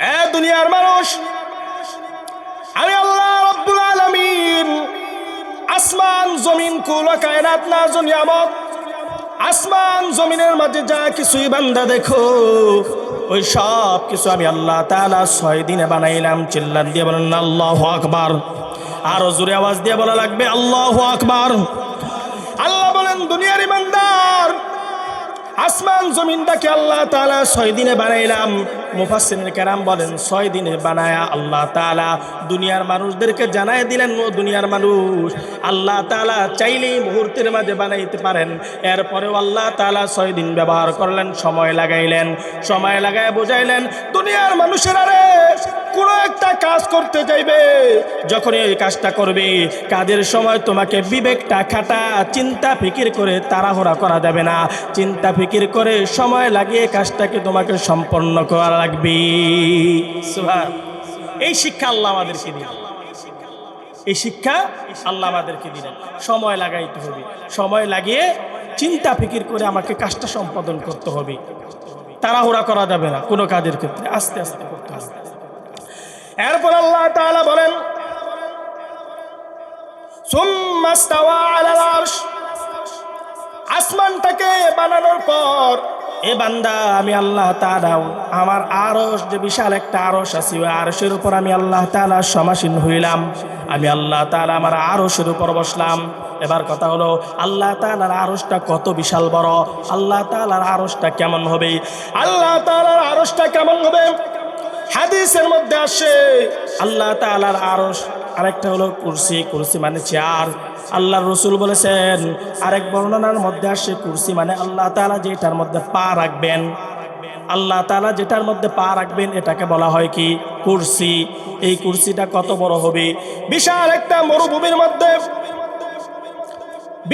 এ দুনিয়ার মানুষ, আমি আল্লাহ রাব্বুল আলামিন আসমান জমিন কুল কায়নাত না নিয়ামত, আসমান জমিনের মাঝে যা কিছুই বান্দা দেখো, ওই সব কিছু আমি আল্লাহ তাআলা 6 দিনে বানাইলাম। চিল্লান দিয়ে বলেন আল্লাহু আকবার। আরো জোরে আওয়াজ দিয়ে বলা লাগবে আল্লাহু আকবার। আল্লাহ বলেন দুনিয়ার ইমানদার, আসমান জমিনটাকে আল্লাহ তাআলা 6 দিনে বানাইলাম। মুফাসসিরিন কেরাম বলেন 6 দিনে বানায়া আল্লাহ তাআলা দুনিয়ার মানুষদেরকে জানায় দিলেন, ও দুনিয়ার মানুষ, আল্লাহ তাআলা চাইলেই মুহূর্তের মাঝে বানাইতে পারেন। এরপরেও আল্লাহ তাআলা 6 দিন ব্যবহার করলেন, সময় লাগাইলেন, সময় লাগায় বুঝাইলেন দুনিয়ার মানুষেরা রে, কোনো একটা কাজ করতে যাইবে, যখন এই কাজটা করবে কাজের সময় তোমাকে বিবেকটা খাটা, চিন্তা ফিকির করে তাড়াহুড়া করা যাবে না। চিন্তা ফিকির করে সময় লাগিয়ে কাজটাকে তোমাকে সম্পন্ন করা লাগবে। সুবহান। এই শিক্ষা আল্লাহ আমাদেরকে দিলেন, এই শিক্ষা আল্লাহ আমাদেরকে দিলেন। সময় লাগাইতে হবে, সময় লাগিয়ে চিন্তা ফিকির করে আমাকে কাজটা সম্পাদন করতে হবে। তাড়াহুড়া করা যাবে না কোনো কাজের ক্ষেত্রে, আস্তে আস্তে করতে হবে। এরপর আল্লাহ তাআলা বলেন সুম্মা ইস্তাওয়া আলাল আরশ, আসমানটাকে বানানোর পর এ বান্দা আমি আল্লাহ তাআলা আমার আরশ, যে বিশাল একটা আরশ আছে, ওই আরশের উপর আমি আল্লাহ তাআলা সমাসীন হইলাম। আমি আল্লাহ তাআলা আমার আরশের উপর বসলাম। এবার কথা হলো আল্লাহ তাআলার আরশটা কত বিশাল বড়, আল্লাহ তাআলার আরশটা কেমন হবে, আল্লাহ তাআলার আরশটা কেমন হবে। হাদিসের মধ্যে আসে আল্লাহ তাআলার আরশ, আরেকটা হলো কুরসি, কুরসি মানে চেয়ার। আল্লাহর রাসূল বলেছেন, আরেক বর্ণনার মধ্যে আসে কুরসি মানে আল্লাহ তাআলা যেটার মধ্যে পা রাখবেন, আল্লাহ তাআলা যেটার মধ্যে পা রাখবেন এটাকে বলা হয় কি কুরসি। এই কুরসিটা কত বড় হবে, বিশাল একটা মরুভূমির মধ্যে,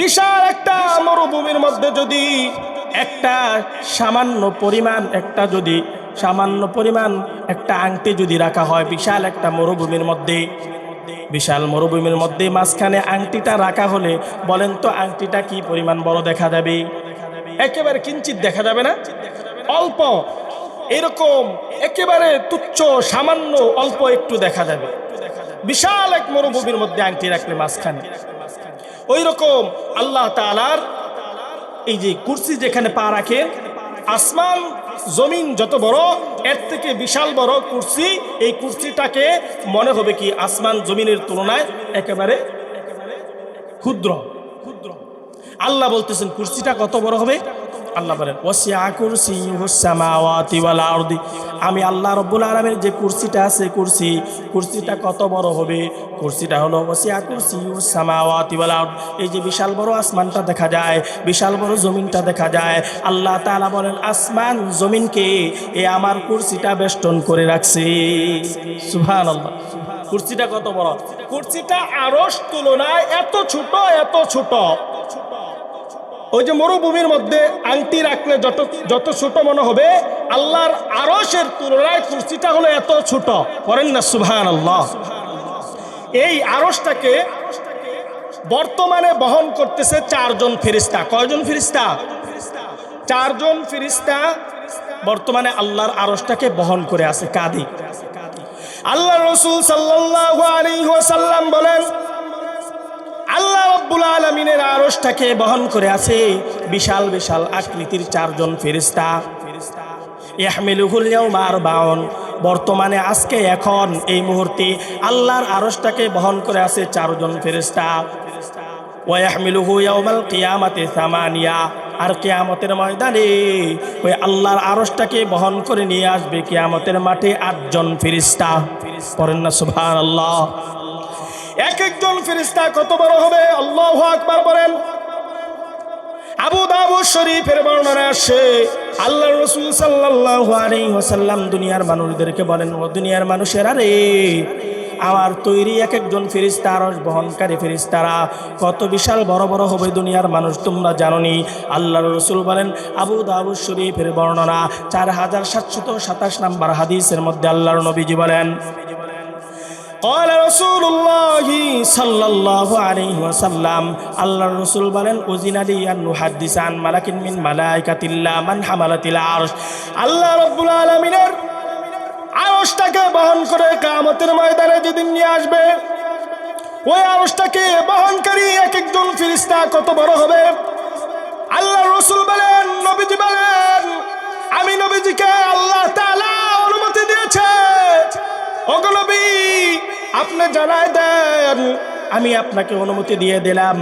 বিশাল একটা মরুভূমির মধ্যে যদি একটা সামান্য পরিমাণ একটা আংটি যদি রাখা হয়, বিশাল একটা মরুভূমির মধ্যে, বিশাল মরুভূমির মধ্যে মাঝখানে আংটিটা রাখা হলে বলেন তো আংটিটা কি পরিমাণ বড় দেখা যাবে? একেবারে কিঞ্চিত দেখা যাবে না, অল্প, এরকম একেবারে তুচ্ছ সামান্য অল্প একটু দেখা যাবে। বিশাল এক মরুভূমির মধ্যে আংটি রাখলে মাঝখানে, ওই রকম আল্লাহ তাআলার এই যে কুরসি যেখানে পা রাখে, আসমান জমিন যত বড় এর থেকে বিশাল বড় কুরসি। এই কুরসিটাকে মনে হবে কি আসমান জমিনের তুলনায় একেবারে ক্ষুদ্র। আল্লাহ বলতেছেন কুরসিটা কত বড় হবে। আল্লাহ বলেন ওয়াসিআ কুরসিয়ুহুস সামাওয়াতি ওয়াল আরদি, আমি আল্লাহ রাব্বুল আলামিন যে কুরসিটা আছে, কুরসিটা কত বড় হবে। কুরসিটা হলো ওয়াসিআ কুরসিয়ুহুস সামাওয়াতি ওয়াল আরদ, এই যে বিশাল বড় আসমানটা দেখা যায়, বিশাল বড় জমিনটা দেখা যায়, আল্লাহ তাআলা বলেন আসমান জমিনকে এ আমার কুরসিটা বেষ্টন করে রাখছে। সুবহানাল্লাহ। কুরসিটা কত বড়, কুরসিটা আরশ তুলনায় এত ছোট, এত ছোট। ওই যে মরুভূমির মধ্যে আংটি রাখলে যত ছোট মনে হবে, আল্লাহর আরশের তুলনায় কুরসিটা হলো এত ছোট। করেন না সুবহানাল্লাহ। এই আরশটাকে বর্তমানে বহন করতেছে 4 জন ফেরেশতা। কয়জন ফেরেশতা? 4 জন ফেরেশতা বর্তমানে আল্লাহর আরশটাকে বহন করে আছে কাঁধে। আল্লাহর রাসূল সাল্লাল্লাহু আলাইহি ওয়াসাল্লাম বলেন আল্লাহ রাব্বুল আলামিনের আরশটাকে বহন করে আছে বিশাল বিশাল আকৃতির 4 জন ফেরেশতা। ইয়াহমিলুহুল ইয়াওমা আরবাউন, বর্তমানে আজকে এখন এই মুহূর্তে আল্লাহর আরশটাকে বহন করে আছে 4 জন ফেরেশতা। ওয়া ইয়াহমিলুহু ইয়াওমাল কিয়ামাতি সামানিয়া, আর কিয়ামতের ময়দানে ওই আল্লাহর আরশটাকে বহন করে নিয়ে আসবে কিয়ামতের মাঠে 8 জন ফেরেশতা। পড়েন না সুবহানাল্লাহ। এক একজন ফেরেশতা কত বড় হবে, আল্লাহু আকবার বলেন। আবু দাউদ শরীফের বর্ণনা আসে আল্লাহর রাসূল সাল্লাল্লাহু আলাইহি ওয়াসাল্লাম দুনিয়ার মানুষদেরকে বলেন, ও দুনিয়ার মানুষেরা রে, আমার তৈরি এক একজন ফেরেশতা আরশ বহনকারী ফেরেশতারা কত বিশাল বড় বড় হবে দুনিয়ার মানুষ তোমরা জানোনি। আল্লাহর রাসূল বলেন, আবু দাউদ শরীফের বর্ণনা 4727 নম্বর হাদিসের মধ্যে আল্লাহর নবীজি বলেন, قال رسول الله صلى الله عليه وسلم, আল্লাহর রাসূল বলেন, উযিনা লি আন নুহাদ্দিস আন মালাকিন মিন মালাইকাতিল্লাহ মান হামালাতিল আরশ, আল্লাহ রাব্বুল আলামিনের আরশটাকে বহন করে কিয়ামতের ময়দানে যেদিন নিয়ে আসবে, ওই আরশটাকে বহনকারী এক একজন ফেরেশতা কত বড় হবে। আল্লাহ রাসূল বলেন, নবীজি বলেন, আমি নবীজিকে আল্লাহ তাআলা অনুমতি দিয়েছে, ওগো নবী আপনি জানায় দেন, আমি আপনাকে অনুমতি দিয়ে দিলাম,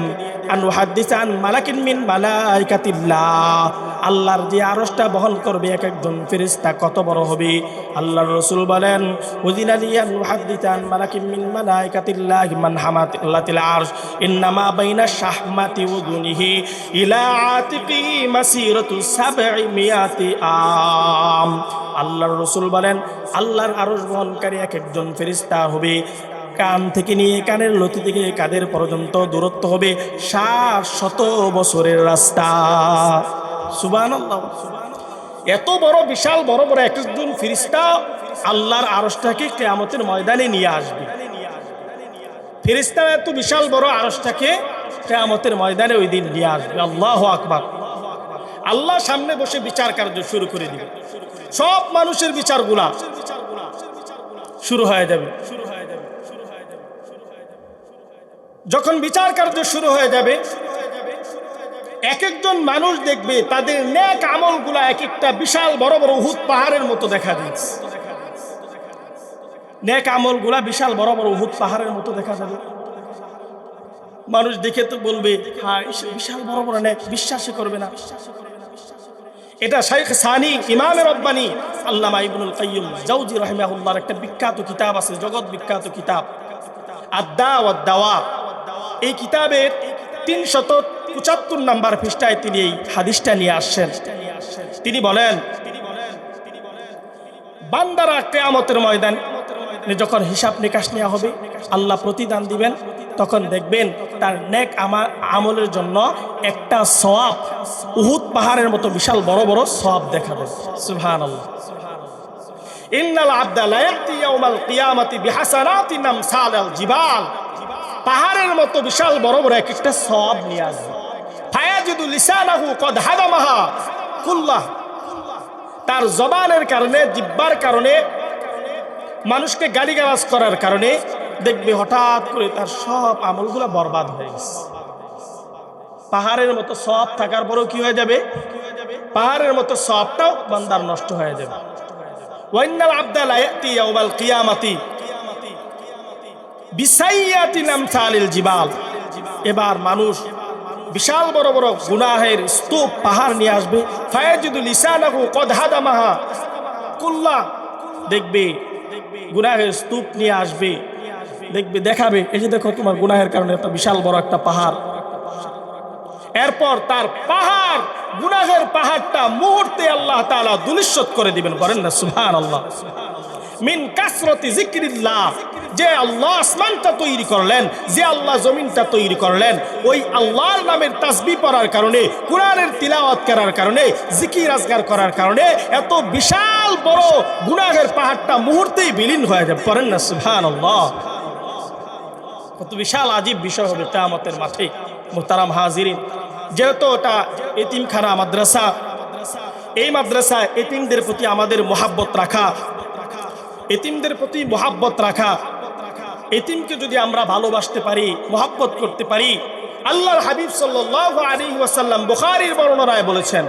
আনু হাদিসান মালাকিন মিন মালাইকাতিল্লাহ, আল্লাহর যে আরশটা বহন করবে এক একজন ফেরেশতা কত বড় হবে। আল্লাহর রাসূল বলেন, ওয়াজিনালিয়ান হাদিসান মালাকিন মিন মালাইকাতিল্লাহ মান হামাতিল আরশ ইন্নামা বাইনা শাহমাতি উযুনিহি ইলা আতিকি মাসিরাতু 700 আম। আল্লাহর রাসূল বলেন, আল্লাহর আরশ বহনকারী এক একজন ফেরেশতা হবে, কান থেকে নিয়ে কানের লতি থেকে কাদের পর্যন্ত দূরত্ব হবে 700 বছরের রাস্তা। সুবহানাল্লাহ। এত বড় বিশাল বড় বড় একজন ফেরেশতা আল্লাহর আরশটাকে কিয়ামতের ময়দানে নিয়ে আসবে। ফেরেশতারা এত বিশাল বড় আরশটাকে কিয়ামতের ময়দানে ওই দিন নিয়ে আসবে। আল্লাহু আকবার। আল্লাহ সামনে বসে বিচার কার্য শুরু করে দিবে। সব মানুষের বিচারগুলা শুরু হয়ে যাবে। যখন বিচার কার্য শুরু হয়ে যাবে, এক একজন মানুষ দেখবে তাদের নেক আমলগুলা এক একটা বিশাল বড় বড় উহুদ পাহাড়ের মতো দেখা দিচ্ছে। নেক আমলগুলা বিশাল বড় বড় উহুদ পাহাড়ের মতো দেখা যাবে। মানুষ দেখে তো বলবে, হ্যাঁ বিশাল বড় বড় নেক, বিশ্বাসই করবে না। এটা শাইখ সানি ইমাম রব্বানি আল্লামা ইবনুল কাইয়্যিম জাওজি রাহিমাহুল্লাহর একটা বিখ্যাত কিতাব আছে, জগৎ বিখ্যাত কিতাব আদ-দা ওয়াদ দাওয়া। এই কিতাবের 375 নম্বর পৃষ্ঠায় তিনি এই হাদিসটা নিয়ে আসছেন। তিনি বলেন, বান্দারা কিয়ামতের ময়দানে যখন হিসাব নিকাশ নেওয়া হবে, আল্লাহ প্রতিদান দিবেন, তখন দেখবেন তার নেক আমলের জন্য একটা সওয়াব উহুদ পাহাড়ের মতো বিশাল বড় বড় সওয়াব দেখাবে। সুবহানাল্লাহ। ইন্নাল আবদা লা ইয়াতি ইয়াউমাল কিয়ামাতি বিহাসানাতিন আমসালাল জিবাল, পাহাড়ের মতো বিশাল বড় বড় এক একটা সওয়াব নিয়ে আসবে। ফায়াজিদু লিসানাহু কদ হাদামাহা কুল্লাহ, তার জবানের কারণে, জিহ্বার কারণে, মানুষকে গালিগালাজ করার কারণে দেখবে হঠাৎ করে তার সব আমলগুলো বরবাদ হয়ে গেছে। পাহাড়ের মতো সওয়াব থাকার পরেও কি হয়ে যাবে? পাহাড়ের মতো সওয়াবটাও বান্দার নষ্ট হয়ে যাবে। ওয়াইনাল আবদা লা ইয়াতি ইয়াউমাল কিয়ামাতি বিসাইয়াতিন আমসালিল জিবাল, এবার মানুষ বিশাল বড় বড় গুনাহের স্তূপ পাহাড় নিয়ে আসবে। ফায়াজিদু লিসানাহু কদ হাদামাহা কুল্লাহ, দেখবে গুনাহের স্তূপ নিয়ে আসবে, দেখবে দেখাবে, এই যে দেখো তোমার গুনাহের কারণে একটা বিশাল বড় একটা পাহাড়। এরপর তার পাহাড়, গুনাহের পাহাড়টা মুহূর্তে আল্লাহ তাআলা ধূলিসাৎ করে দিবেন। বলেন না সুবহানাল্লাহ। মিন কাসরতি যিকরিল্লাহ, যে আল্লাহ আসমানটা তৈরি করলেন, যে আল্লাহ জমিনটা তৈরি করলেন, ওই আল্লাহর নামের তাসবিহ পড়ার কারণে, কোরআনের তিলাওয়াত করার কারণে, জিকির আজকার করার কারণে এত বিশাল বড় গুনাহের পাহাড়টা মুহূর্তেই বিলীন হয়ে যাবে। পড়েন না সুবহানাল্লাহ। কত বিশাল আজীব বিষয় হবে কিয়ামতের মাঠে। মুহতারাম হাজিরিন, যেহেতু ওটা এতিমখানা মাদ্রাসা, এই মাদ্রাসায় এতিমদের প্রতি আমাদের মহাব্বত রাখা, এতিমদের প্রতি মহাব্বত রাখা, এতিমকে যদি আমরা ভালোবাসতে পারি, মহাব্বত করতে পারি, আল্লাহর হাবিব সাল্লাল্লাহু আলাইহি ওয়াসাল্লাম বুখারীর বর্ণনায় বলেছেন,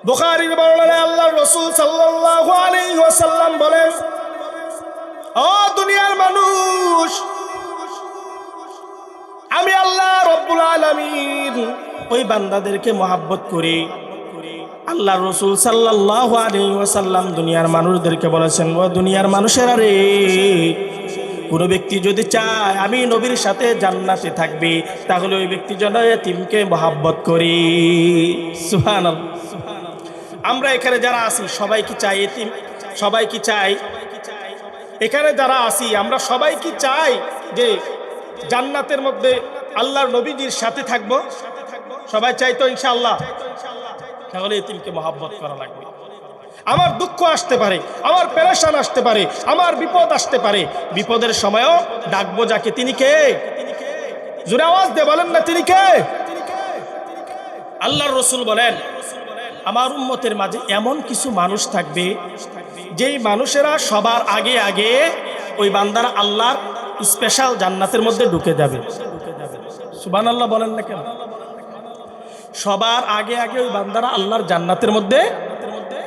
বুখারীর বর্ণনায় আল্লাহর রাসূল সাল্লাল্লাহু আলাইহি ওয়াসাল্লাম বলেন, ও দুনিয়ার মানুষ, আমি আল্লাহ রব্বুল আলামিন ওই বান্দাদেরকে মহাব্বত করি। আল্লাহর রাসূল সাল্লাল্লাহু আলাইহি ওয়াসাল্লাম দুনিয়ার মানুষদেরকে বলেছেন, ও দুনিয়ার মানুষেরা রে, কোনো ব্যক্তি যদি চায় আমি নবীর সাথে জান্নাতে থাকবে, তাহলে ওই ব্যক্তি যেন এতিমকে মহাব্বত করি। সুবহানাল্লাহ। আমরা এখানে যারা আছি সবাই কি চাই এতিম? সবাই কি চাই? এখানে যারা আছি আমরা সবাই কি চাই যে জান্নাতের মধ্যে আল্লাহর নবীজির সাথে থাকবো? সবাই চাই তো ইনশাআল্লাহ। তাহলে এতিমকে মহাব্বত করা লাগবে। আমার দুঃখ আসতে পারে, আমার পেরেশান আসতে পারে, আমার বিপদ আসতে পারে, বিপদের সময়ও ডাকবো যাকে, তিনি কে? জোরে আওয়াজ দিয়ে বলেন না, তিনি কে? আল্লাহর রাসূল বলেন, আমার উম্মতের মাঝে এমন কিছু মানুষ থাকবে যেই মানুষেরা সবার আগে আগে ওই বান্দারা আল্লাহর স্পেশাল জান্নাতের মধ্যে ঢুকে যাবে। সুবহানাল্লাহ বলেন না কেন? সবার আগে আগে ওই বান্দারা আল্লাহর জান্নাতের মধ্যে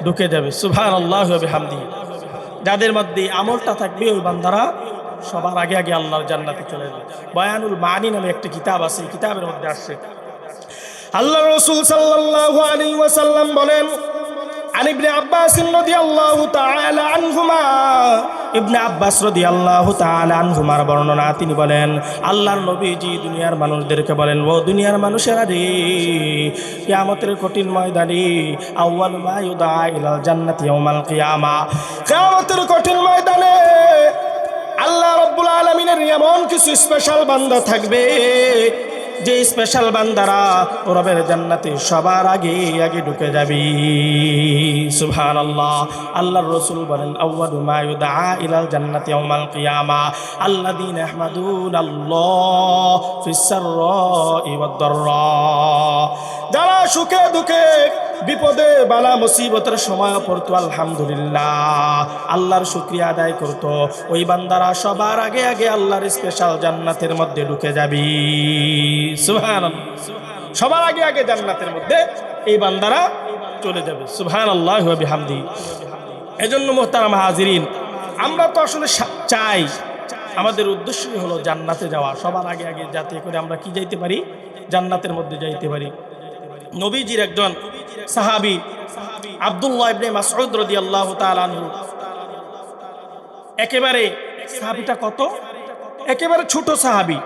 ঢুকে যাবে। সুবহানাল্লাহ ওয়া বিহামদিহি। যাদের মধ্যে আমলটা থাকবে ওই বান্দারা সবার আগে আগে আল্লাহর জান্নাতে চলে যাবে। বয়ানুল মানি নামে একটা কিতাব আছে, এই কিতাবের মধ্যে আসছে আল্লাহ রাসূল সাল্লাল্লাহু আলাইহি ওয়াসাল্লাম বলেন, আন ইবনে আব্বাস রাদিয়াল্লাহু তাআলা আনহুমা, ইবনে আব্বাস রাদিয়াল্লাহু তাআলা আনহুমার বর্ণনা, তিনি বলেন আল্লাহর নবীজি দুনিয়ার মানুষদেরকে বলেন, ও দুনিয়ার মানুষেরা রে, কিয়ামতের কঠিন ময়দানে আউয়াল মা ইউদা ইলাল জান্নাতি ইয়াউমাল কিয়ামা, কিয়ামতের কঠিন ময়দানে আল্লাহ রাব্বুল আলামিনের এমন কিছু স্পেশাল বান্দা থাকবে যে স্পেশাল বান্দারা রবের জান্নাতে সবার আগে আগে ঢুকে যাবে। সুবহানাল্লাহ। আল্লাহর রাসূল বলেন, আউয়ালু মা ইউদা ইলাল জান্নাতি ইয়াউমাল কিয়ামা আল্লাযীনা ইয়াহমাদুনাল্লাহ ফিস সাররাই ওয়াদ দাররা, যারা সুখে দুঃখে বিপদে বালা মুসিবতের সময় পড়তো আলহামদুলিল্লাহ আল্লাহর শুকরিয়া আদায় করতো, ওই বান্দারা সবার আগে আগে আল্লাহর স্পেশাল জান্নাতের মধ্যে ঢুকে যাবে। সুবহানাল্লাহ। সবার আগে আগে জান্নাতের মধ্যে এই বান্দারা চলে যাবে। সুবহানাল্লাহ ওয়া বিহামদিহি। এজন্য মুহতারাম হাজিরিন, আমরা তো আসলে চাই, আমাদের উদ্দেশ্যই হলো জান্নাতে যাওয়া, সবার আগে আগে, যাতে করে আমরা কি যাইতে পারি, জান্নাতের মধ্যে যাইতে পারি। নবীজির একজন সাহাবী আব্দুল্লাহ ইবনে মাসউদ রাদিয়াল্লাহু তাআলা আনহু, একেবারে সাহাবীটা কত, একেবারে ছোট সাহাবী।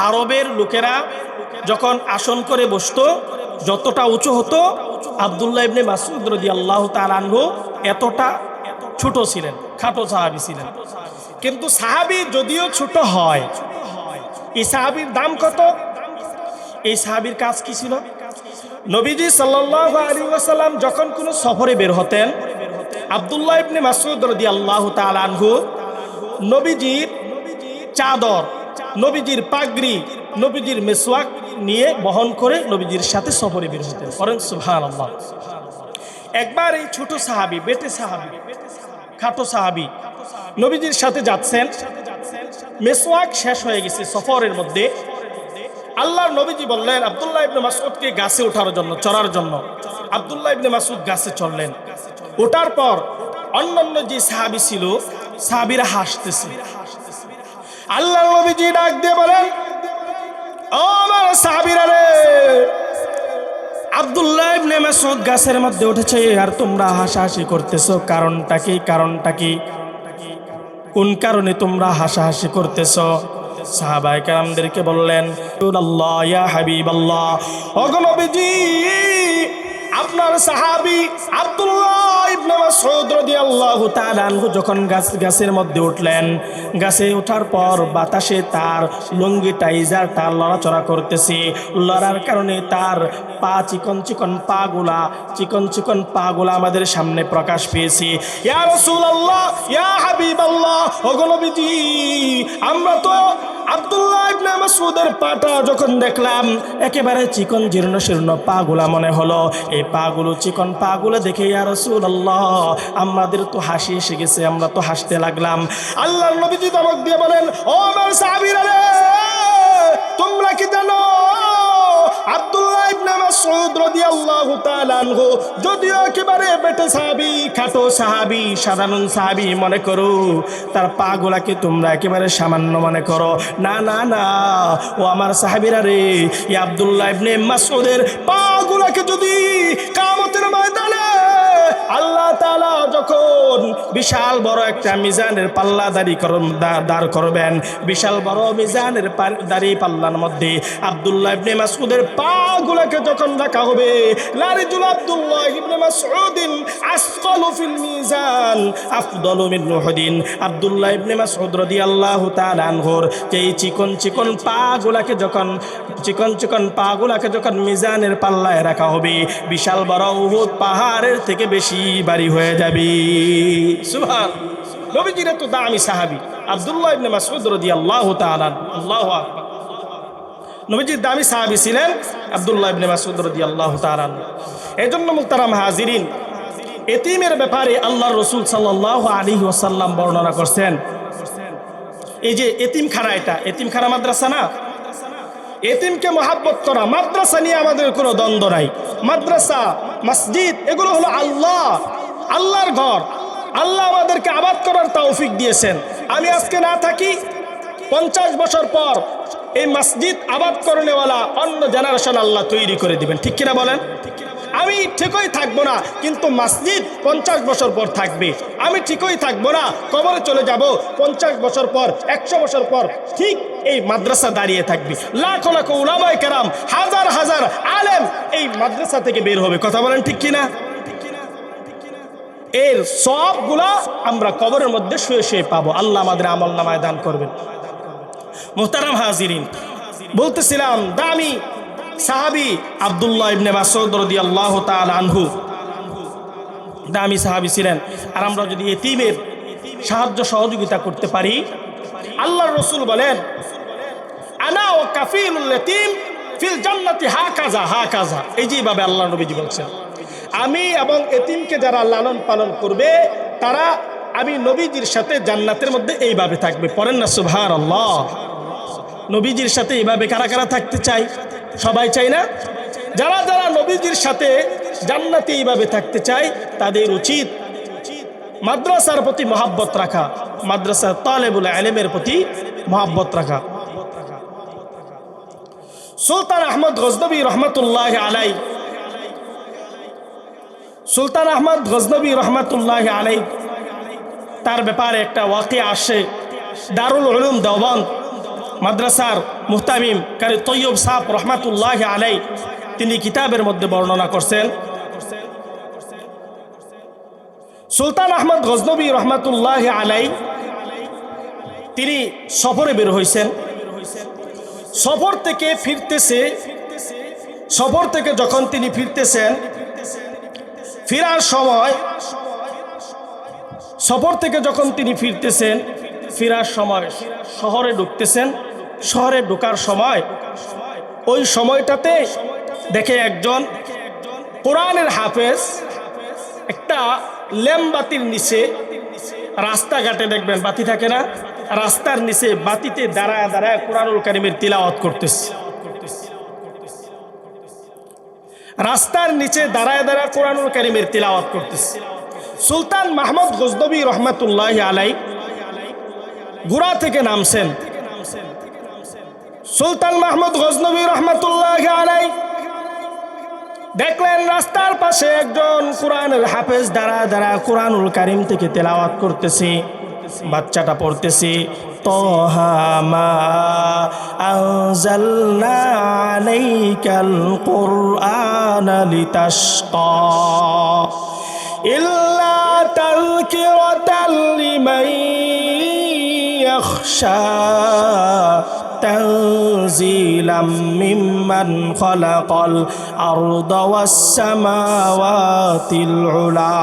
আরবের লোকেরা যখন আসন করে বসতো, যতটা উঁচু হতো, আব্দুল্লাহ ইবনে মাসউদ রাদিয়াল্লাহু তাআলা আনহু এতটা ছোট ছিলেন, খাটো সাহাবী ছিলেন। কিন্তু সাহাবী যদিও ছোট হয়, এই সাহাবীর দাম কত? এই সাহাবীর কাজ কি ছিল? নবীজি সাল্লাল্লাহু আলাইহি ওয়াসাল্লাম যখন কোনো সফরে বের হতেন, আব্দুল্লাহ ইবনে মাসউদ রাদিয়াল্লাহু তাআলা আনহু নবীজির চাদর, নবীজির পাগড়ি, নবীজির মেসওয়াক নিয়ে বহন করে নবীজির সাথে সফরে বের হতেন। করেন সুবহানাল্লাহ। একবার এই ছোট সাহাবী, বেটে সাহাবী, খাটো সাহাবী নবীজির সাথে যাচ্ছেন, মেসওয়াক শেষ হয়ে গেছে সফরের মধ্যে। আল্লাহর নবীজি বললেন আব্দুল্লাহ ইবনে মাসউদকে গাছে ওঠার জন্য, চড়ার জন্য। আব্দুল্লাহ ইবনে মাসউদ গাছে চড়লেন। ওঠার পর অন্যান্য যে সাহাবী ছিল, সাহাবীরা হাসতেছে। আল্লাহর নবীজি ডাক দিয়ে বলেন, ও আমার সাহাবীরা রে, আব্দুল্লাহ ইবনে মাসউদ গাছের মধ্যে উঠেছে আর তোমরা হাসাহাসি করতেছো, কারণটা কি? কারণটা কি? কোন কারণে তোমরা হাসাহাসি করতেছো? সাহাবায়ে কেরামদেরকে বললেন, আল্লাহ ইয়া হাবিবাল্লাহ, ওগো নবীজি, আপনার সাহাবী আব্দুল্লাহ ইবনে মাসউদ রাদিয়াল্লাহু তাআলা আনহু যখন গাছের মধ্যে উঠলেন, গাছে ওঠার পর বাতাসে তার লুঙ্গিটা, ইজারটা লড়াচড়া করতেছে। লড়ার কারণে তার পা, চিকন চিকন পাগুলা, চিকন চিকন পাগুলা আমাদের সামনে প্রকাশ পেয়েছে। ইয়া রাসূলুল্লাহ, ইয়া হাবিবাল্লাহ, ওগো নবীজি, আমরা তো আব্দুল্লাহ ইবনে মাসউদের পাটা যখন দেখলাম, একেবারে চিকন জীর্ণ শীর্ণ পাগুলা মনে হলো। এই পাগুলো, চিকন পাগুলো দেখে ইয়া রাসূলুল্লাহ, আমাদের তো হাসি এসে গেছে, আমরা তো হাসতে লাগলাম। আল্লাহর নবীজি ধমক দিয়ে বলেন, ও আমার সাহাবীরা রে, তোমরা কি জানো আব্দুল্লাহ ইবনে মাসউদ রাদিয়াল্লাহু তাআলা আনহু যদিও একেবারে বেটে সাহাবী, খাটো সাহাবী, সাধারণ সাহাবী মনে করো, তার পাগুলাকে তোমরা একেবারে সামান্য মনে করো। না না না, ও আমার সাহাবীরা রে, এই আব্দুল্লাহ ইবনে মাসউদের পাগুলাকে যদি কিয়ামতের ময়দানে আল্লাহ তাআলা যখন বিশাল বড় একটা মিজানের পাল্লা দাঁড় করবেন, বিশাল বড় মিজানের দাঁড়ি পাল্লার মধ্যে আব্দুল্লাহ ইবনে মাসউদের পাগুলোকে যখন রাখা হবে, লারিজুল আব্দুল্লাহ ইবনে মাসউদিন আসকালু ফিল মিজান আফদালু মিন উহুদিন। আব্দুল্লাহ ইবনে মাসউদ রাদিয়াল্লাহু তাআলা আনহুর এই চিকন চিকন পাগুলাকে যখন মিজানের পাল্লায় রাখা হবে, বিশাল বড় উহুদ পাহাড়ের থেকে বেশি ভারী হয়ে যাবে। সুবহানাল্লাহ। নবীজির তো দামি সাহাবী আব্দুল্লাহ ইবনে মাসউদ রাদিয়াল্লাহু তাআলা। আল্লাহু আকবার। নবীজির দামি সাহাবী ছিলেন আব্দুল্লাহ ইবনে মাসউদ রাদিয়াল্লাহু তাআলা আনহু। এজন্য মুহতারাম হাজিরিন, এতিমের ব্যাপারে আল্লাহর রাসূল সাল্লাল্লাহু আলাইহি ওয়াসাল্লাম বর্ণনা করছেন। এই যে এতিমখানা, এটা এতিমখানা মাদ্রাসা না, এতিমকে মহাব্বত করা। মাদ্রাসা নিয়ে আমাদের কোনো দ্বন্দ্ব নাই। মাদ্রাসা, মসজিদ এগুলো হলো আল্লাহর ঘর। আল্লাহ আমাদেরকে আবাদ করার তৌফিক দিয়েছেন। আমি আজকে না থাকি, 50 বছর পর এই মসজিদ আবাদ করনেওয়ালা অন্য জেনারেশন আল্লাহ তৈরি করে দিবেন, ঠিক কিনা বলেন? আমি ঠিকই থাকবো না, কিন্তু মসজিদ 50 বছর পর থাকবে। আমি ঠিকই থাকবো না, কবরে চলে যাব, 50 বছর পর, 100 বছর পর ঠিক এই মাদ্রাসা দাঁড়িয়ে থাকবে। লাখো লাখো উলামায়ে কেরাম, হাজার হাজার আলেম এই মাদ্রাসা থেকে বের হবে। কথা বলেন ঠিক কিনা? এর সবগুলা আমরা কবরের মধ্যে শুয়ে শুয়ে পাবো। আল্লাহ আমাদের আমল নামায় দান করবেন। মুহতারাম হাজিরিন, বলতেছিলাম দামি সাহাবী আব্দুল্লাহ ইবনে মাসউদ রাদিয়াল্লাহু তাআলা আনহু দামি সাহাবী ছিলেন। আর আমরা যদি এতিমের সাহায্য সহযোগিতা করতে পারি, আল্লাহর রাসূল বলেন, আনা ওয়া কাফিলুল ইয়াতীম ফিল জান্নাতি হাকাযা হাকাযা। এই যেভাবে আল্লাহর নবীজি বলছেন, আমি এবং এতিমকে যারা লালন পালন করবে তারা আমি নবীজির সাথে জান্নাতের মধ্যে এইভাবে থাকবে। পড়েন না সুবহানাল্লাহ। নবীজির সাথে এইভাবে কারা কারা থাকতে চাই? সবাই চাই না? যারা যারা নবীজির সাথে জান্নাতে এইভাবে থাকতে চায় তাদের উচিত মাদ্রাসার প্রতি মহাব্বত রাখা, মাদ্রাসার তালেবুল ইলমের প্রতি মহাব্বত রাখা। সুলতান আহমদ গজনবী রহমাতুল্লাহি আলাইহি, সুলতান আহমদ গজনবী রহমাতুল্লাহি আলাইহি তার ব্যাপারে একটা ওয়াকিয়া আসে। দারুল উলুম দেওবন্দ মাদ্রাসার মুহতামিম কারি তৈয়ব সাহেব রহমাতুল্লাহি আলাইহি তিনি কিতাবের মধ্যে বর্ণনা করছেন, সুলতান আহমদ গজনবী রহমাতুল্লাহি আলাইহি তিনি সফরে বের হয়েছেন। সফর থেকে ফিরতেছে, সফর থেকে যখন তিনি ফিরতেছেন, ফেরার সময়, সফর থেকে যখন তিনি ফিরতেছেন, ফেরার সময় শহরে ঢুকতেছেন। শহরে ঢোকার সময় ওই সময়টাতে দেখে একজন কোরআনের হাফেজ একটা ল্যাম্পবাতির নিচে, রাস্তাঘাটে দেখবেন বাতি থাকে না, রাস্তার নিচে বাতিতে দাঁড়ায় দাঁড়ায় কোরআনুল কারীমের তিলাওয়াত করতেছে। রাস্তার নিচে দাঁড়ায় দাঁড়ায় কোরআনুল কারীমের তিলাওয়াত করতেছে। সুলতান মাহমুদ গজনবী রহমাতুল্লাহি আলাইহি ঘোড়া থেকে নামছেন। সুলতান মাহমুদ গজনবী রহমাতুল্লাহি আলাইহি দেখলেন রাস্তার পাশে একজন কোরআনের হাফেজ দাঁড়ায় দাঁড়ায় কোরআনুল কারীম থেকে তেলাওয়াত করতেছে। বাচ্চাটা পড়তেছে, তাহা মা আনজালনা আলাইকাল কুরআনা লিতাশকা ইল্লা তাযকিরাতাল লিমান ইয়াখশা তানজিলাম মিম্মান খালাকাল আরদা ওয়াস সামাওয়াতিল উলা।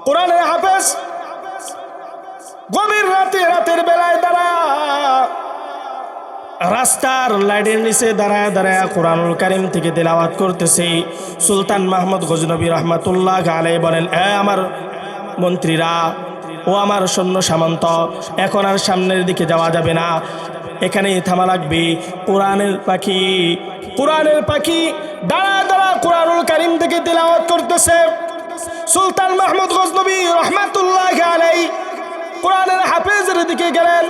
কোরআনের হাফেজ গভীর রাতে, রাতের বেলায় দাঁড়া রাস্তার লাইটের নিচে দাঁড়ায় দাঁড়ায় কোরআনুল কারীম থেকে তেলাওয়াত করতেছে। সুলতান মাহমুদ গজনবী রহমাতুল্লাহ আলাইহি বলেন, আমার মন্ত্রীরা, ও আমার সৈন্য সামন্ত, এখন আর সামনের দিকে যাওয়া যাবে না, এখানেই থামা লাগবে। কোরআনের পাখি, কোরআনের পাখি দাঁড়ায় দাঁড়া কোরআনুল কারীম থেকে তেলাওয়াত করতেছে। সুলতান মাহমুদ গজনবী রহমাতুল্লাহি আলাইহি কোরআনের হাফেজের দিকে গেলেন।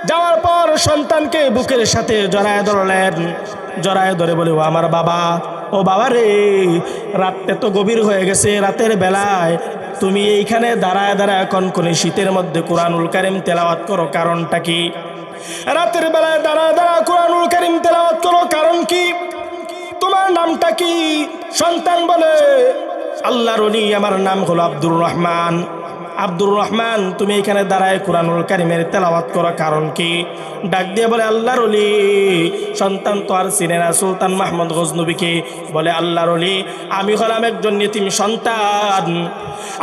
যাওয়ার পর সন্তানকে বুকের সাথে জড়ায় ধরলেন। জড়ায় ধরে বলে, ও আমার বাবা, ও বাবা রে, রাতটা তো গভীর হয়ে গেছে, রাতের বেলায় তুমি এইখানে দাঁড়ায় দাঁড়ায় কনকনে শীতের মধ্যে কোরআনুল কারীম তেলাওয়াত করো, কারণটা কি? রাতের বেলায় দাঁড়ায় দাঁড়ায় কোরআনুল কারীম তেলাওয়াত করো, কারণ কি? তোমার নামটা কি? সন্তান বলে, আল্লাহর ওলি, আমার নাম হলো আব্দুর রহমান। আব্দুর রহমান, তুমি এখানে দাঁড়ায় কোরআনুল কারীমের তেলাওয়াত করো, কারণ কি? ডাক দিয়ে বলে, আল্লাহর ওলি। সন্তান তো আর চিনে না সুলতান মাহমুদ গজনবীকে। বলে, আল্লাহর ওলি, আমি হলাম একজন ইতিম সন্তান,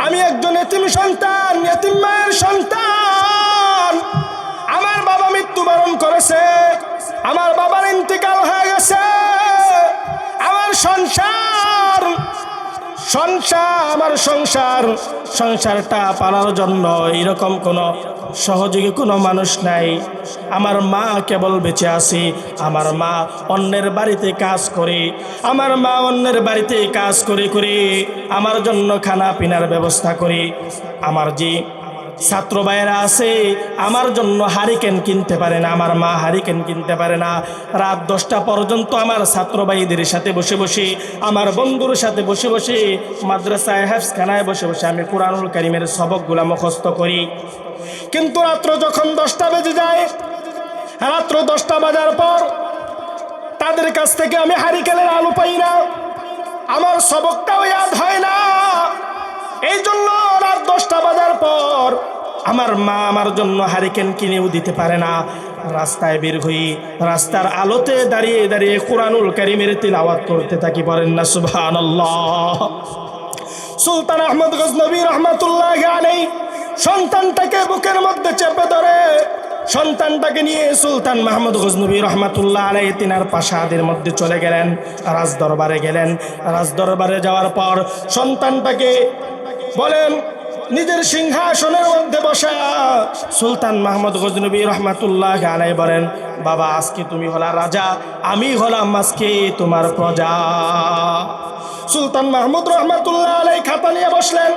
আমি একজন ইতিম সন্তান, ইতিম মায়ের সন্তান। আমার বাবা মৃত্যুবরণ করেছে, আমার বাবার ইন্তেকাল হয়ে গেছে, আমার সংসারটা পালার জন্য এরকম কোনো সহযোগী কোনো মানুষ নাই। আমার মা কেবল বেঁচে আছে, আমার মা অন্যের বাড়িতে কাজ করে, করে আমার জন্য খানা পিনার ব্যবস্থা করে। আমার যে ছাত্র ভাইয়েরা আছে আমার জন্য হারিকেন কিনতে পারে না, আমার মা হারিকেন কিনতে পারে না। রাত 10টা পর্যন্ত আমার ছাত্র ভাইদের সাথে বসে বসে, আমার বন্ধুর সাথে বসে বসে, মাদ্রাসায় হেফজখানায় বসে বসে আমি কুরআনুল কারীমের সবকগুলা মুখস্থ করি। কিন্তু রাত্র যখন 10টা বেজে যায়, রাত্র 10টা বাজার পর তাদের কাছ থেকে আমি হারিকেনের আলো পাই না, আমার সবকটাও ইয়াদ হয় না। এই জন্য রাত 10টা বাজার পর আমার মা আমার জন্য হারিকেন কিনেও দিতে পারে না। রাস্তায় বের হই, রাস্তার আলোতে দাঁড়িয়ে দাঁড়িয়ে কুরআনুল কারীমের তিলাওয়াত করতে থাকি। বলেন না সুবহানাল্লাহ। সুলতান আহমদ গজনবী রহমাতুল্লাহি আলাইহি সন্তানটাকে বুকের মধ্যে চেপে ধরে, সন্তানটাকে নিয়ে সুলতান মাহমুদ গজনবী রহমাতুল্লাহ আলাইহি তিনার প্রাসাদের মধ্যে চলে গেলেন, রাজদরবারে গেলেন। রাজদরবারে যাওয়ার পর সন্তানটাকে বলেন নিজের সিংহাসনের মধ্যে বসা সুলতান মাহমুদ গজনবী রহমাতুল্লাহ আলাইহি বলেন, বাবা আজকে তুমি হলা রাজা, আমি হলাম আজকে তোমার প্রজা। সুলতান মাহমুদ রহমাতুল্লাহ আলাইহি খাতা নিয়ে বসলেন,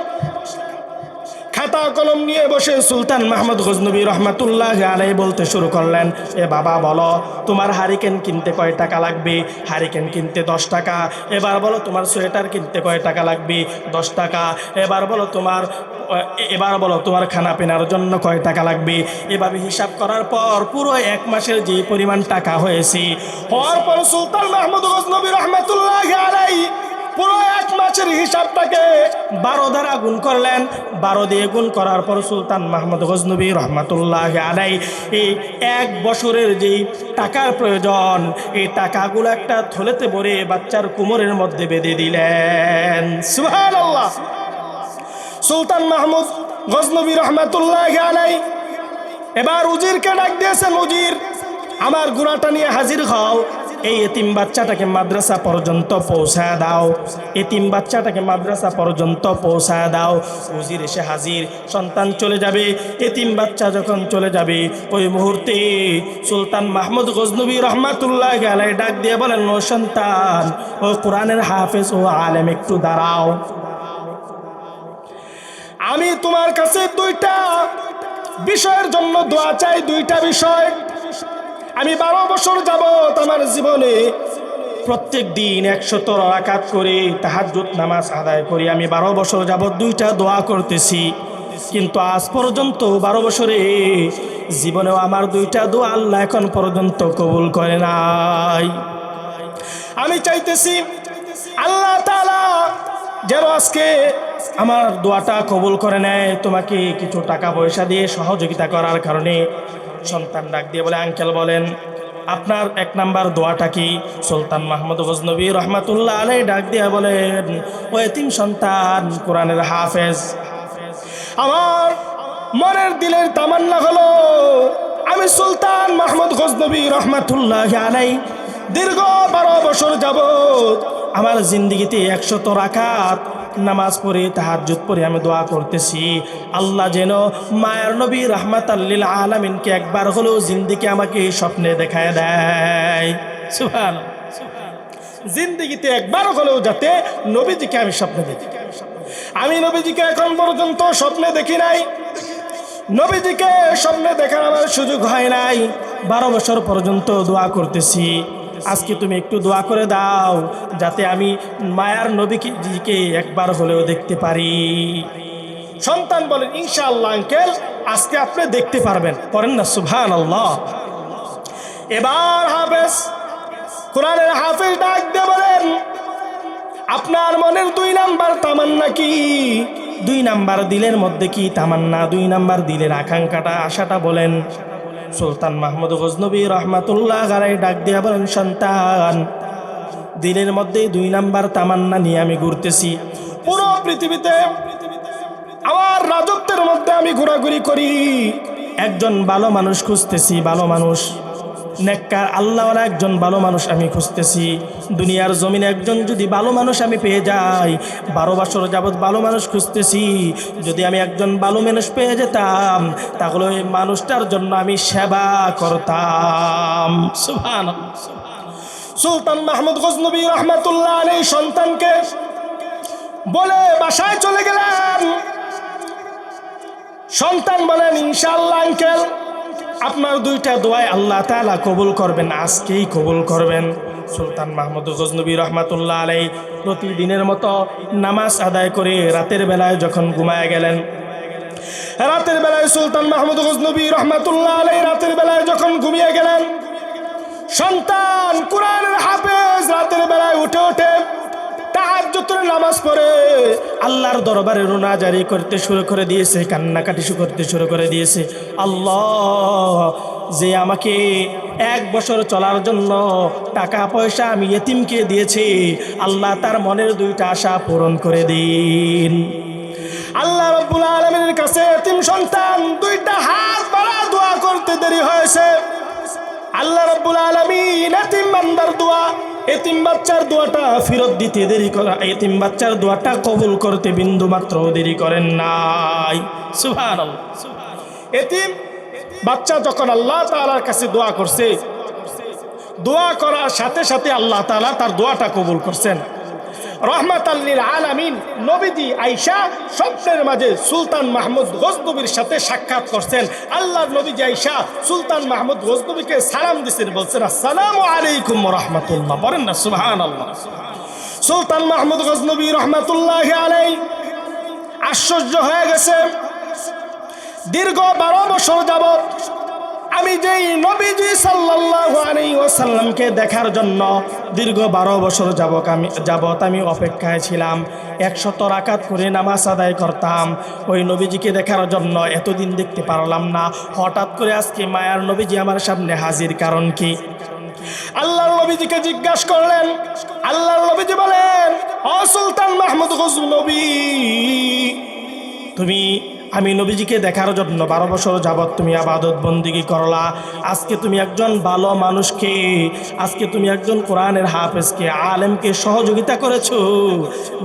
খাতা কলম নিয়ে বসে সুলতান মাহমুদ গজনবী রহমাতুল্লাহ আলাইহি বলতে শুরু করলেন, এ বাবা বলো তোমার হারিকেন কিনতে কয় টাকা লাগবে? হারিকেন কিনতে 10 টাকা। এবার বলো তোমার সোয়েটার কিনতে কয় টাকা লাগবে? 10 টাকা। এবার বলো তোমার খানা পিনার জন্য কয় টাকা লাগবে? এভাবে হিসাব করার পর পুরো 1 মাসের যে পরিমাণ টাকা হওয়ার পর সুলতান মাহমুদ গজনবী রহমাতুল্লাহ আলাইহি পুরো 1 মাসের হিসাবটাকে 12 দ্বারা গুণ করলেন। 12 দিয়ে গুণ করার পর সুলতান মাহমুদ গজনবী রহমাতুল্লাহ আলাইহি এই 1 বছরের যেই টাকার প্রয়োজন, এই টাকাগুলো একটা থলেতে ভরে বাচ্চার কোমরের মধ্যে বেঁধে দিলেন। সুবহানাল্লাহ। সুলতান মাহমুদ গজনবী রহমাতুল্লাহ আলাইহি এবার উজিরকে ডাক দিয়েছেন, উজির আমার গুনাটা নিয়ে হাজির হও, এই এতিম বাচ্চাটাকে মাদ্রাসা পর্যন্ত পৌঁছায় দাও, এতিম বাচ্চাটাকে মাদ্রাসা পর্যন্ত পৌঁছায় দাও। উজির এসে হাজির, সন্তান চলে যাবে। এতিম বাচ্চা যখন চলে যাবে ওই মুহূর্তে সুলতান মাহমুদ গজনবী রহমাতুল্লাহ আলাইহি ডাক দিয়ে বলেন, ও সন্তান, ও কোরআনের হাফেজ, ও আলেম, একটু দাঁড়াও। আমি তোমার কাছে 2টা বিষয়ের জন্য দোয়া চাই, 2টা বিষয়। আমি 12 বছর যাবত আমার জীবনে প্রত্যেক দিন 100 রাকাত করে তাহাজ্জুদ নামাজ আদায় করি। আমি 12 বছর যাবত 2টা দোয়া করতেছি, কিন্তু আজ পর্যন্ত 12 বছরে জীবনেও আমার 2টা দোয়া আল্লাহ এখন পর্যন্ত কবুল করে নাই। আমি চাইতেছি আল্লাহ তাআলা যেন আজকে আমার দোয়াটা কবুল করে নেয়, তোমাকে কিছু টাকা পয়সা দিয়ে সহযোগিতা করার কারণে। সন্তান ডাক দিয়ে বলে, আঙ্কেল বলেন আপনার 1 নাম্বার দোয়াটা কি? সুলতান মাহমুদ গজনবী রহমাতুল্লাহ আলাইহি ডাক দিয়ে বলেন, ও এতিম সন্তান, কোরআনের হাফেজ, আমার মনের দিলের তামান্না হলো আমি সুলতান মাহমুদ গজনবী রহমাতুল্লাহ আলাইহি দীর্ঘ 12 বছর যাবত আমার জিন্দেগিতে 100 রাকাত নামাজ পড়ে তাহাজ্জুদ পড়ে আমি দোয়া করতেছি, আল্লাহ যেন মায়ার নবী রাহমাতাল লিল আলামিনকে একবার হলেও জিন্দেগি আমাকে স্বপ্নে দেখায় দেয়। সুবহানাল্লাহ। জিন্দেগিতে একবার হলেও যাতে নবীজিকে আমি স্বপ্নে দেখি। আমি নবীজিকে এখন পর্যন্ত স্বপ্নে দেখি নাই, নবীজিকে স্বপ্নে দেখার আমার সুযোগ হয় নাই। 12 বছর পর্যন্ত দোয়া করতেছি, আজকে তুমি একটু দোয়া করে দাও যাতে আমি মায়ার নবীকে একবার হলেও দেখতে পারি। সন্তান বলেন, ইনশাআল্লাহ আঙ্কেল, আজকে আপনি দেখতে পারবেন। পড়েন না সুবহানাল্লাহ। এবার হাফেজ, কোরআনের হাফেজ ডাক দিয়ে বলেন, আপনার মনের 2 নাম্বার তামান্না কি? 2 নাম্বার দিলের মধ্যে কি তামান্না? 2 নাম্বার দিলের আকাঙ্ক্ষাটা, আশাটা বলেন। সুলতান মাহমুদ গজনবী রহমাতুল্লাহ আলাইহি ডাক দিয়া বলেন, সন্তান, দিলের মধ্যে 2 নাম্বার তামান্না নিয়ে আমি ঘুরতেছি। পুরো পৃথিবীতে আমার রাজত্বের মধ্যে আমি ঘোরাঘুরি করি, একজন ভালো মানুষ খুঁজতেছি, ভালো মানুষ, নেককার আল্লাহওয়ালা একজন ভালো মানুষ আমি খুঁজতেছি। দুনিয়ার জমিনে একজন যদি ভালো মানুষ আমি পেয়ে যাই, 12 বছর যাবৎ ভালো মানুষ খুঁজতেছি, যদি আমি একজন ভালো মানুষ পেয়ে যেতাম তাহলে ওই মানুষটার জন্য আমি সেবা করতাম। সুবহানাল্লাহ। সুলতান মাহমুদ গজনবী রহমাতুল্লাহ আলাইহি সন্তানকে বলে বাসায় চলে গেলেন। সন্তান বলেন, ইনশাআল্লাহ আঙ্কেল, আপনার দুইটা দোয়াই আল্লাহ তাআলা কবুল করবেন, আজকেই কবুল করবেন। সুলতান মাহমুদ গজনবী রহমাতুল্লাহ আলাইহি প্রতিদিনের মতো নামাজ আদায় করে রাতের বেলায় যখন ঘুমায় গেলেন, রাতের বেলায় সুলতান মাহমুদ গজনবী রহমাতুল্লাহ আলাইহি রাতের বেলায় যখন ঘুমিয়ে গেলেন, সন্তান কুরআনের হাফেজ রাতের বেলায় উঠে উঠে তাহাজ্জুদের নামাজ পড়ে আল্লাহর দরবারে রোনা জারি করতে শুরু করে দিয়েছে, কান্নাকাটি করতে শুরু করে দিয়েছে। আল্লাহ, যে আমাকে 1 বছর চলার জন্য টাকা পয়সা আমি ইতিমকে দিয়েছি, আল্লাহ তার মনের 2টা আশা পূরণ করে দিন। আল্লাহ রাব্বুল আলামিনের কাছে ইতিম সন্তান 2টা হাত বাড়া দোয়া করতে দেরি হয়েছে। আল্লাহ রাব্বুল আলামিন ইতিম বান্দার দোয়া, এতিম বাচ্চার দোয়াটা ফেরত দিতে দেরি করা, এতিম বাচ্চার দোয়াটা কবুল করতে বিন্দু মাত্র দেরি করেন নাই। সুবহানাল্লাহ। এতিম বাচ্চা যখন আল্লাহ তাআলার কাছে দোয়া করছে, দোয়া করার সাথে সাথে আল্লাহ তাআলা তার দোয়াটা কবুল করছেন। রহমাতাল লিল আলামিন নবীজি আয়েশা স্বপ্নের মাঝে সুলতান মাহমুদ গজনবীর সাথে সাক্ষাৎ করছেন। আল্লাহর নবীজি আয়েশা সুলতান মাহমুদ গজনবীকে সালাম দিয়েছেন, বলছেন আসসালামু আলাইকুম ওয়া রাহমাতুল্লাহ। বলেন না সুবহানাল্লাহ। সুলতান মাহমুদ গজনবী রাহমাতুল্লাহি আলাইহি আশ্চর্য হয়ে গেছে। দীর্ঘ 12 বছর যাবত আমি যেই নবীজি সাল্লাল্লাহু আলাইহি ওয়াসাল্লামকে দেখার জন্য দীর্ঘ 12 বছর যাবত আমি অপেক্ষায় ছিলাম, 100 রাকাত করে নামাজ আদায় করতাম ওই নবীজিকে দেখার জন্য, এতদিন দেখতে পারলাম না। হঠাৎ করে আজকে মায়ার নবীজি আমার সামনে হাজির, কারণ কি? আল্লাহর নবীজিকে জিজ্ঞাসা করলেন। আল্লাহর নবীজি বলেন, ও সুলতান মাহমুদ গজনবী, আমি নবীজিকে দেখার জন্য 12 বছর যাবত তুমি ইবাদত বন্দেগী করলা, আজকে তুমি একজন ভালো মানুষকে, আজকে তুমি একজন কোরআনের হাফেজকে, আলেমকে সহযোগিতা করেছো,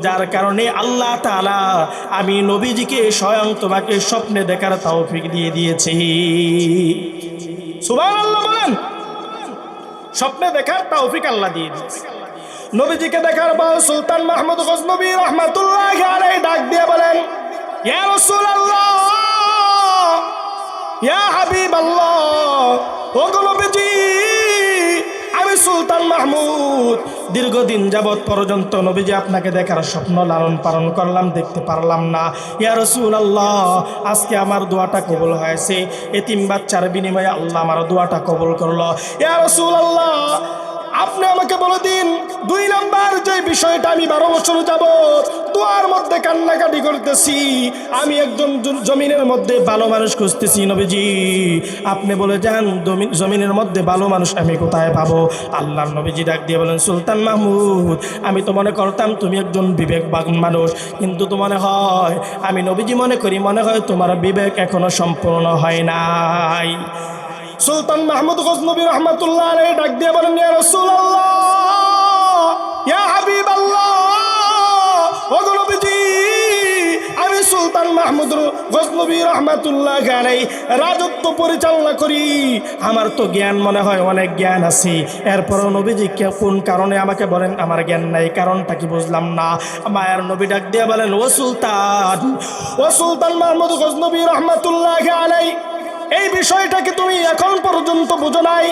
যার কারণে আল্লাহ তাআলা আমি নবীজিকে স্বয়ং তোমাকে স্বপ্নে দেখার তৌফিক দিয়ে দিয়েছি। সুবহানাল্লাহ বলেন। স্বপ্নে দেখার তৌফিক আল্লাহ দিয়ে দিয়েছে। নবীজিকে দেখার পর সুলতান মাহমুদ গজনবী রাহমাতুল্লাহি আলাইহি ডাক দিয়ে বলেন, ইয়া রাসূলুল্লাহ, ইয়া হাবিবাল্লাহ, ও নবীজি, আমি সুলতান মাহমুদ দীর্ঘদিন যাবৎ পর্যন্ত নবীজি আপনাকে দেখার স্বপ্ন লালন পালন করলাম, দেখতে পারলাম না। ইয়া রাসূলুল্লাহ, আজকে আমার দোয়াটা কবুল হয়েছে, এতিম বাচ্চার বিনিময়ে আল্লাহ আমার দোয়াটা কবুল করলো। ইয়া রাসূলুল্লাহ, আপনি আমাকে বলে দিন, 2 নাম্বার যে বিষয়টা আমি 12 বছর যাবত দোয়ার মধ্যে কান্নাকাটি করতেছি, আমি একজন জমিনের মধ্যে ভালো মানুষ খুঁজতেছি, নবীজি আপনি বলে যান জমিনের মধ্যে ভালো মানুষ আমি কোথায় পাবো? আল্লাহর নবীজি ডাক দিয়ে বলেন, সুলতান মাহমুদ, আমি তো মনে করতাম তুমি একজন বিবেকবান মানুষ, কিন্তু তো মনে হয়, আমি নবীজি মনে হয় তোমার বিবেক এখনো সম্পূর্ণ হয় নাই। সুলতান মাহমুদ গজনবী রাহমাতুল্লাহ আলাইহি ডাক দিয়ে বলেন, ইয়া রাসূলুল্লাহ, ইয়া হাবিবাল্লাহ, ও নবীজি, আমি সুলতান মাহমুদ গজনবী রাহমাতুল্লাহ আলাইহি রাজত্ব পরিচালনা করি, আমার তো জ্ঞান মনে হয় অনেক জ্ঞান আছে, এরপরও নবীজি কোন কারণে আমাকে বলেন আমার জ্ঞান নাই, কারণটা কি বুঝলাম না। মায়ার নবী ডাক দিয়ে বলেন, ও সুলতান মাহমুদ গজনবী রাহমাতুল্লাহ আলাইহি, এই বিষয়টা কি তুমি এখন পর্যন্ত বুঝো নাই?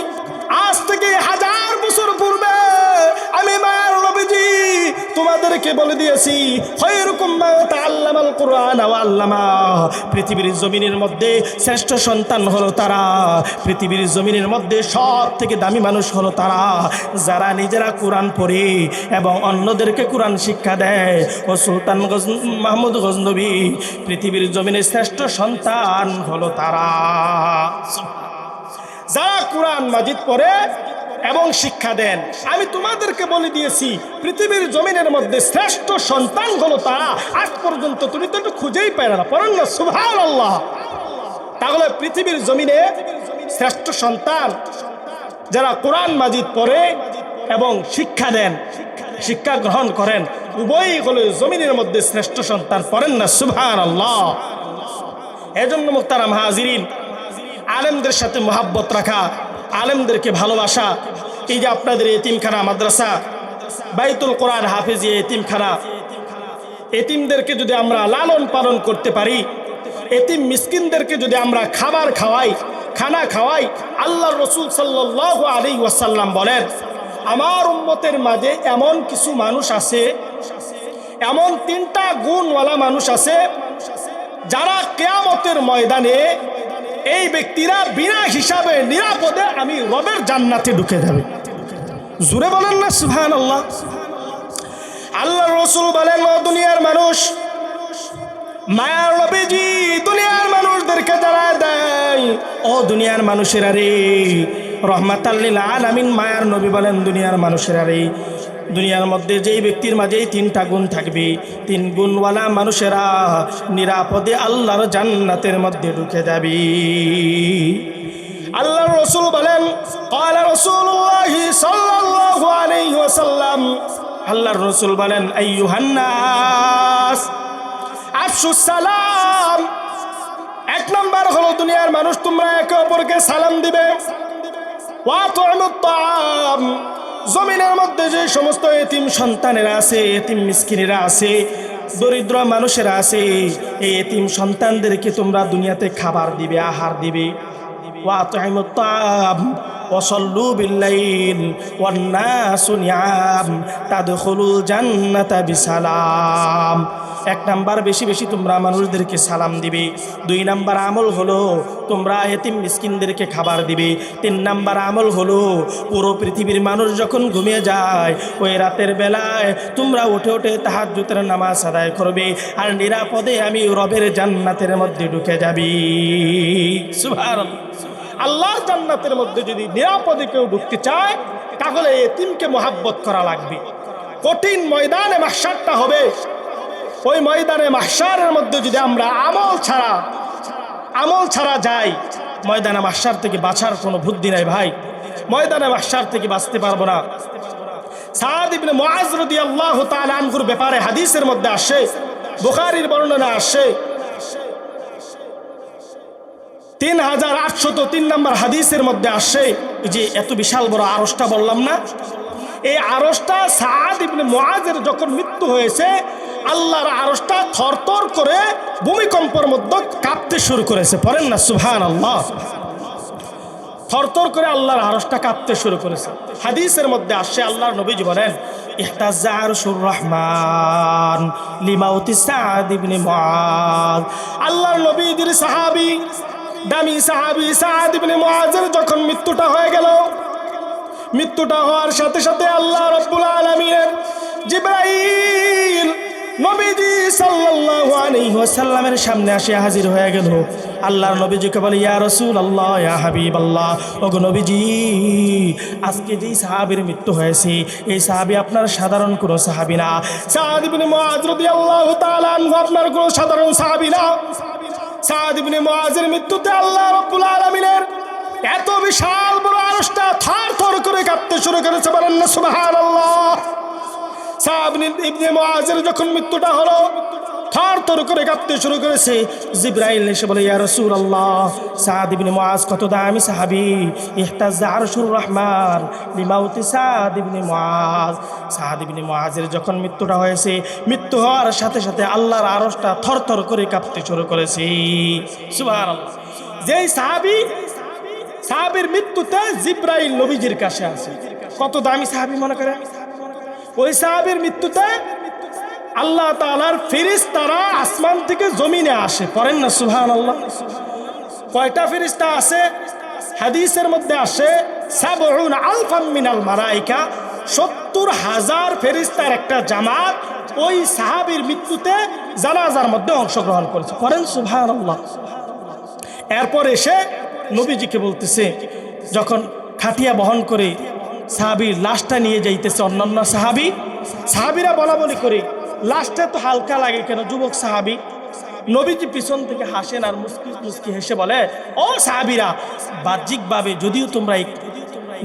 আজ থেকে 1000 বছর পূর্বে আমি মায়ের নবীজি তোমাদেরকে বলে দিয়েছি, খায়রুকুম মান তাআল্লামাল কুরআন ওয়া আল্লামা, পৃথিবীর জমিনের মধ্যে শ্রেষ্ঠ সন্তান হলো তারা, পৃথিবীর জমিনের মধ্যে সব থেকে দামি মানুষ হলো তারা যারা নিজেরা কোরআন পড়ে এবং অন্যদেরকে কোরআন শিক্ষা দেয়। ও সুলতান মাহমুদ গজনবী, পৃথিবীর জমিনের শ্রেষ্ঠ সন্তান হলো তারা যারা কোরআন মাজিদ পড়ে এবং শিক্ষা দেন। আমি তোমাদেরকে বলে দিয়েছি, পৃথিবীর জমিনের মধ্যে শ্রেষ্ঠ সন্তান হলো তারা। আজ পর্যন্ত তুমি তো একটু খুঁজেই পাই না, পড়েন না সুবহানাল্লাহ। তাহলে পৃথিবীর জমিনে শ্রেষ্ঠ সন্তান যারা কোরআন মাজিদ পড়ে এবং শিক্ষা দেন, শিক্ষা গ্রহণ করেন, উভয়ই হলো জমিনের মধ্যে শ্রেষ্ঠ সন্তান। পড়েন না সুবহানাল্লাহ। এজন্য মুহতারাম হাজিরিন, আলেমদের সাথে মহাব্বত রাখা, আলেমদেরকে ভালোবাসা, এই যে আপনাদের এতিমখানা মাদ্রাসা, বাইতুল কোরআন হাফেজিয়া এতিমখানা, এতিমদেরকে যদি আমরা লালন পালন করতে পারি, এতিম মিসকিনদেরকে যদি আমরা খাবার খাওয়াই, খানা খাওয়াই, আল্লাহর রাসূল সাল্লাল্লাহু আলাইহি ওয়াসাল্লাম বলেন, আমার উম্মতের মাঝে এমন কিছু মানুষ আছে, এমন 3টা গুণওয়ালা মানুষ আছে, যারা কিয়ামতের ময়দানে এই ব্যক্তিরা বিনা হিসাবে নিরাপদে আমি রবের জান্নাতে ঢুকে যাবে। জোরে বলেন না সুবহানাল্লাহ। আল্লাহর রাসূল বলেন, ও দুনিয়ার মানুষ, মায়ার নবীজি দুনিয়ার মানুষদেরকে জানায় দেয়, ও দুনিয়ার মানুষেরা রে, রহমাতাল লিল আলামিন মায়ার নবী বলেন, দুনিয়ার মানুষেরা রে, দুনিয়ার মধ্যে যেই ব্যক্তির মাঝে 3টা গুণ থাকবে, 3 গুণওয়ালা মানুষেরা নিরাপদে আল্লাহর জান্নাতের মধ্যে ঢুকে যাবে। আল্লাহর রাসূল বলেন, ক্বালা রাসূলুল্লাহি সাল্লাল্লাহু আলাইহি ওয়াসাল্লাম, আল্লাহর রাসূল বলেন, আইয়ুহান নাস আফশুস সালাম। 1 নম্বর হলো দুনিয়ার মানুষ, তোমরা একে অপরকে সালাম দিবে। ওয়া তু'মুত তাআম, জমিনের মধ্যে যে সমস্ত এতিম সন্তানেরা আছে, এতিম মিসকিনেরা আছে, দরিদ্র মানুষেরা আছে, এই এতিম সন্তানদেরকে তোমরা দুনিয়াতে খাবার দিবে, আহার দিবে। ওয়া তু'মুত তাআম ওয়া সাল্লু বিল-লাইল ওয়ান নাসু নিয়াম তাদখুলুল জান্নাতা বিসালাম। 1 নাম্বার, বেশি বেশি তোমরা মানুষদেরকে সালাম দিবে। 2 নাম্বার আমল হলো তোমরা এতিম মিসকিনদেরকে খাবার দিবে। 3 নাম্বার আমল হলো পুরো পৃথিবীর মানুষ যখন ঘুমিয়ে যায়, ওই রাতের বেলায় তোমরা উঠে উঠে তাহাজ্জুদের নামাজ আদায় করবে, আর নিরাপদে আমি রবের জান্নাতের মধ্যে ঢুকে যাবি। সুবহানাল্লাহ। আল্লাহর জান্নাতের মধ্যে যদি নিরাপদে কেউ ঢুকতে চায়, তাহলে এতিমকে মহাব্বত করা লাগবে। কঠিন ময়দানে মাহশারটা হবে, ওই ময়দানে মাহশারের মধ্যে যদি আমরা আমল ছাড়া যাই, ময়দানে মাহশার থেকে বাঁচার কোনো বুদ্ধি নাই ভাই, ময়দানে মাহশার থেকে বাঁচতে পারবো না। সাদ ইবনে মুআজ রাদিয়াল্লাহু তাআলা আনহুর ব্যাপারে হাদিসের মধ্যে আসে, বুখারীর বর্ণনা আসে, 3803 নম্বর হাদিসের মধ্যে আসে, যে এত বিশাল বড় আরশটা বললাম না, এই আরশটা সাদ ইবনে মুআজের যখন মৃত্যু হয়েছে, আল্লাহর আরশটা থরথর করে ভূমিকম্পের মধ্যে কাঁপতে শুরু করেছে। পড়েন না সুবহানাল্লাহ। থরথর করে আল্লাহর আরশটা কাঁপতে শুরু করেছে। হাদিসের মধ্যে আসে, আল্লাহর নবীজি বলেন, ইহতাজ্জা আরশুর রহমান লিমাউতি সাদ ইবনে মুআজ। আল্লাহর নবীজির সাহাবী, দামি সাহাবী সাদ ইবনে মুআজের যখন মৃত্যুটা হয়ে গেল, মৃত্যুটা হওয়ার সাথে সাথে আল্লাহ রাব্বুল আলামিনের জিবরাইল নবীজি সাল্লাল্লাহু আলাইহি ওয়াসাল্লামের সামনে আসে হাজির হয়ে গেল। আল্লাহর নবীজিকে বলে, ইয়া রাসূলুল্লাহ, ইয়া হাবিবাল্লাহ, ওগো নবীজি, আজকে যেই সাহাবীর মৃত্যু হয়েছে, এই সাহাবী আপনার সাধারণ কোনো সাহাবী না। সাদ ইবনে মুআজ রাদিয়াল্লাহু তাআলা আনহু আপনার কোনো সাধারণ সাহাবী না। সাদ ইবনে মুআজের মৃত্যুতে আল্লাহ রাব্বুল আলামিনের এত বিশাল বড় আরশটা থরথর করে কাঁপতে শুরু করেছে। বলেন না সুবহানাল্লাহ। সাদ ইবনে মুআজের যখন মৃত্যুটা হলো, থরথর করে কাঁপতে শুরু করেছে। জিবরাইল এসে বলে, ইয়া রাসূলুল্লাহ, সাদ ইবনে মুআজ কত দামি সাহাবী, ইহতাজ্জা আরশুর রহমান লিমাউতি সাদ ইবনে মুআজ। সাদ ইবনে মুআজের যখন মৃত্যুটা হয়েছে, মৃত্যু হওয়ার সাথে সাথে আল্লাহর আরশটা থরথর করে কাঁপতে শুরু করেছে। সুবহানাল্লাহ। যেই সাহাবীর মৃত্যুতে জিবরাইল নবীজির কাছে আসে, কত দামি সাহাবী মনে করে, ওই সাহাবীর মৃত্যুতে আল্লাহ তাআলার ফেরেশতারা আসমান থেকে জমিনে আসে। পড়েন না সুবহানাল্লাহ। কয়টা ফেরেশতা আসে? হাদিসের মধ্যে আসে ৭০ আলফাম মিনাল মালায়েকা, ৭০,০০০ ফেরেশতার একটা জামাত ওই সাহাবীর মৃত্যুতে জানাজার মধ্যে অংশগ্রহণ করেছে। পড়েন সুবহানাল্লাহ। এরপর এসে নবীজিকে বলতেছে, যখন খাটিয়া বহন করে সাহাবীর লাশটা নিয়ে যাইতেছে, অন্যান্য সাহাবীরা বলা বলি করে, লাশটা তো হালকা লাগে কেন, যুবক সাহাবী, নবীজি পিছন থেকে হাসেন আর মুস্কি মুস্কি হেসে বলে, ও সাহাবীরা, বাহ্যিকভাবে যদিও তোমরা এই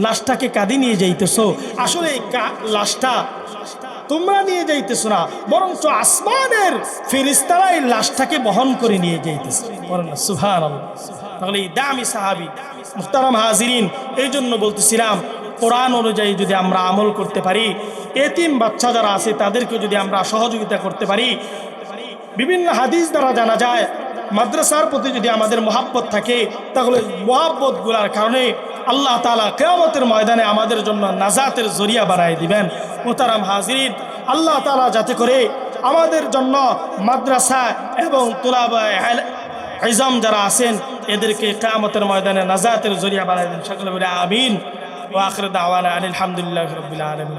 লাশটাকে কাঁধে নিয়ে যাইতেছো, আসলে এই লাশটা তোমরা নিয়ে যাইতেছো না, বরঞ্চ আসমানের ফেরেশতারা এই লাশটাকে বহন করে নিয়ে যাইতেছে। সুবহানাল্লাহ। তাহলে এই দামি সাহাবী, মুহতারাম হাজিরিন, এই জন্য বলতেছিলাম কোরআন অনুযায়ী যদি আমরা আমল করতে পারি, এতিম বাচ্চা যারা আছে তাদেরকে যদি আমরা সহযোগিতা করতে পারি, বিভিন্ন হাদিস দ্বারা জানা যায় মাদ্রাসার প্রতি যদি আমাদের মহাব্বত থাকে, তাহলে মহাব্বতগুলার কারণে আল্লাহ তাআলা কিয়ামতের ময়দানে আমাদের জন্য নাজাতের জরিয়া বানায় দিবেন। মুহতারাম হাজিরিন, আল্লাহ তাআলা যাতে করে আমাদের জন্য মাদ্রাসা এবং তুলাবায়ে ইলম যারা আছেন এদেরকে কিয়ামতের ময়দানে নাজাতের জরিয়া বানায় দেন। সকলে বলে আমিন। ওয়া আখিরু দাওয়ানা আলহামদুলিল্লাহি রাব্বিল আলামিন।